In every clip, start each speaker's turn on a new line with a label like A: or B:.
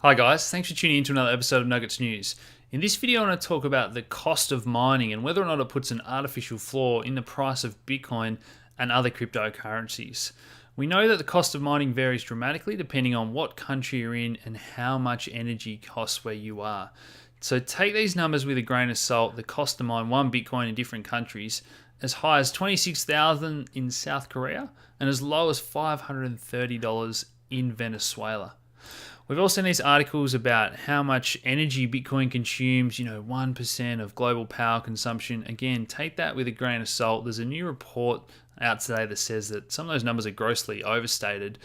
A: Hi guys, thanks for tuning in to another episode of Nuggets News. In this video I want to talk about the cost of mining and whether or not it puts an artificial floor in the price of Bitcoin and other cryptocurrencies. We know that the cost of mining varies dramatically depending on what country you're in and how much energy costs where you are. So take these numbers with a grain of salt. The cost to mine one Bitcoin in different countries as high as $26,000 in South Korea and as low as $530 in Venezuela. We've also seen these articles about how much energy Bitcoin consumes, 1% of global power consumption. Again, take that with a grain of salt. There's a new report out today that says that some of those numbers are grossly overstated.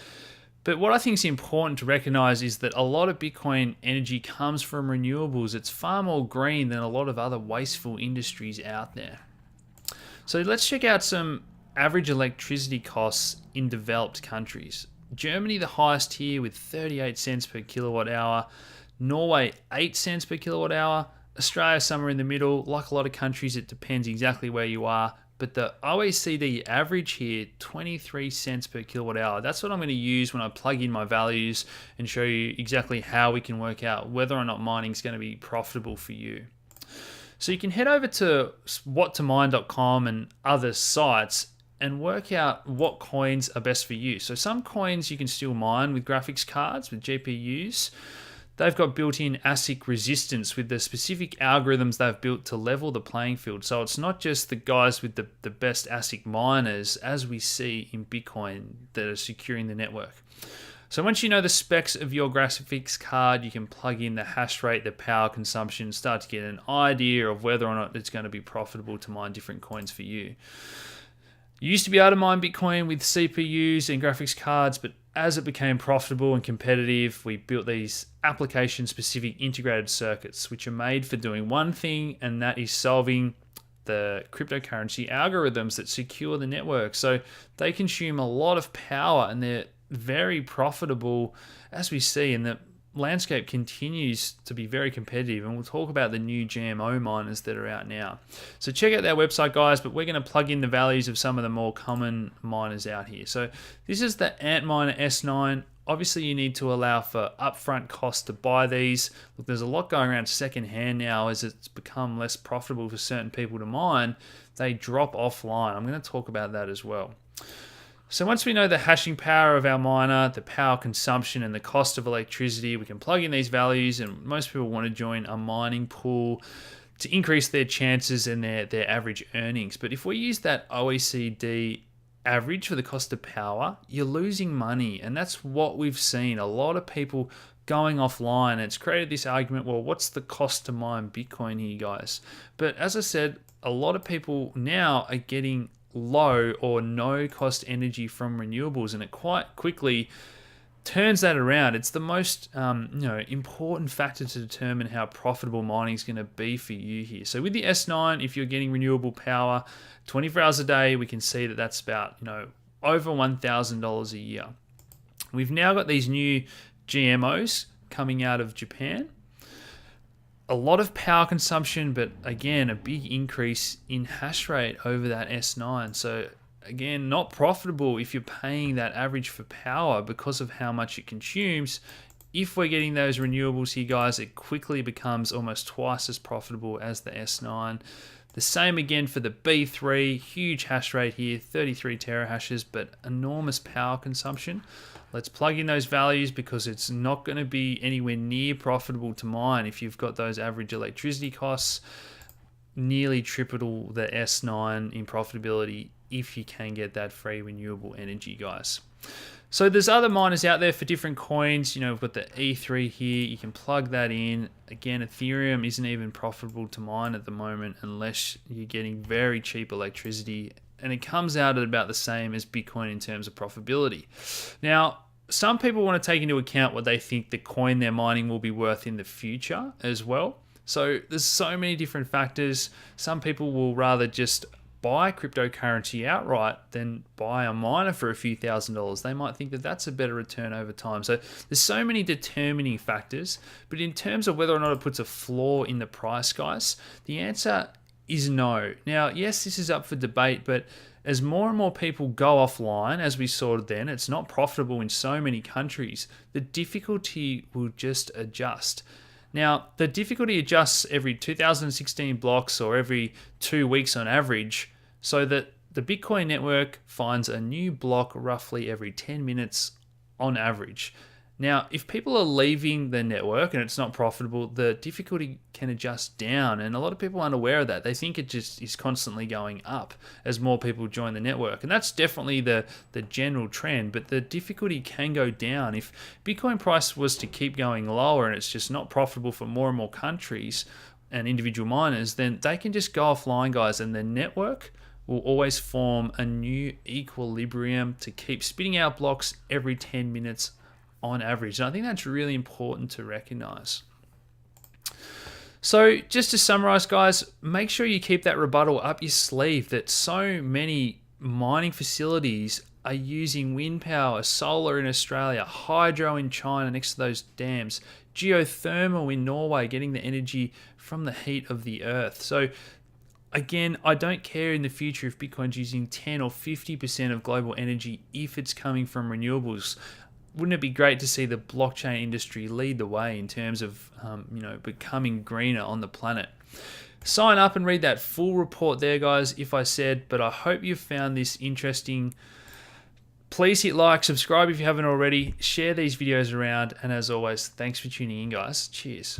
A: But what I think is important to recognize is that a lot of Bitcoin energy comes from renewables. It's far more green than a lot of other wasteful industries out there. So let's check out some average electricity costs in developed countries. Germany, the highest here with 38 cents per kilowatt hour. Norway, 8 cents per kilowatt hour. Australia, somewhere in the middle. Like a lot of countries, it depends exactly where you are. But the OECD average here, 23 cents per kilowatt hour. That's what I'm going to use when I plug in my values and show you exactly how we can work out whether or not mining is going to be profitable for you. So you can head over to whattomine.com and other sites and work out what coins are best for you. So some coins you can still mine with graphics cards, with GPUs. They've got built-in ASIC resistance with the specific algorithms they've built to level the playing field. So it's not just the guys with the best ASIC miners, as we see in Bitcoin, that are securing the network. So once you know the specs of your graphics card, you can plug in the hash rate, the power consumption, start to get an idea of whether or not it's going to be profitable to mine different coins for you. You used to be able to mine Bitcoin with CPUs and graphics cards, but as it became profitable and competitive, we built these application-specific integrated circuits, which are made for doing one thing, and that is solving the cryptocurrency algorithms that secure the network. So they consume a lot of power, and they're very profitable, as we see, and the landscape continues to be very competitive, and we'll talk about the new GMO miners that are out now. So check out their website, guys, but we're going to plug in the values of some of the more common miners out here. So this is the Antminer S9. Obviously, you need to allow for upfront costs to buy these. Look, there's a lot going around secondhand now as it's become less profitable for certain people to mine. They drop offline. I'm going to talk about that as well. So once we know the hashing power of our miner, the power consumption, and the cost of electricity, we can plug in these values, and most people want to join a mining pool to increase their chances and their average earnings. But if we use that OECD average for the cost of power, you're losing money, and that's what we've seen. A lot of people going offline. It's created this argument, well, what's the cost to mine Bitcoin here, guys? But as I said, a lot of people now are getting low or no cost energy from renewables, and it quite quickly turns that around. It's the most important factor to determine how profitable mining is going to be for you here. So with the S9, if you're getting renewable power 24 hours a day, we can see that that's about over $1,000 a year. We've now got these new GMOs coming out of Japan. A lot of power consumption, but again, a big increase in hash rate over that S9. So again, not profitable if you're paying that average for power because of how much it consumes. If we're getting those renewables here, guys, it quickly becomes almost twice as profitable as the S9. The same again for the B3, huge hash rate here, 33 terahashes, but enormous power consumption. Let's plug in those values because it's not going to be anywhere near profitable to mine if you've got those average electricity costs, nearly triple the S9 in profitability if you can get that free renewable energy, guys. So there's other miners out there for different coins. We've got the E3 here. You can plug that in. Again, Ethereum isn't even profitable to mine at the moment unless you're getting very cheap electricity, and it comes out at about the same as Bitcoin in terms of profitability. Now, some people want to take into account what they think the coin they're mining will be worth in the future as well. So there's so many different factors. Some people will rather just buy cryptocurrency outright than buy a miner for a few $1,000s. They might think that that's a better return over time. So there's so many determining factors, but in terms of whether or not it puts a floor in the price, guys, the answer is no. Now, yes, this is up for debate, but as more and more people go offline, as we saw then, it's not profitable in so many countries, the difficulty will just adjust. Now, the difficulty adjusts every 2016 blocks or every 2 weeks on average, so that the Bitcoin network finds a new block roughly every 10 minutes on average. Now, if people are leaving the network and it's not profitable, the difficulty can adjust down, and a lot of people aren't aware of that. They think it just is constantly going up as more people join the network, and that's definitely the general trend, but the difficulty can go down. If Bitcoin price was to keep going lower and it's just not profitable for more and more countries and individual miners, then they can just go offline, guys, and the network will always form a new equilibrium to keep spitting out blocks every 10 minutes on average. And I think that's really important to recognize. So just to summarize, guys, make sure you keep that rebuttal up your sleeve that so many mining facilities are using wind power, solar in Australia, hydro in China next to those dams, geothermal in Norway, getting the energy from the heat of the earth. So again, I don't care in the future if Bitcoin's using 10 or 50% of global energy if it's coming from renewables. Wouldn't it be great to see the blockchain industry lead the way in terms of becoming greener on the planet? Sign up and read that full report there, guys, if I said, but I hope you found this interesting. Please hit like, subscribe if you haven't already, share these videos around, and as always, thanks for tuning in, guys. Cheers.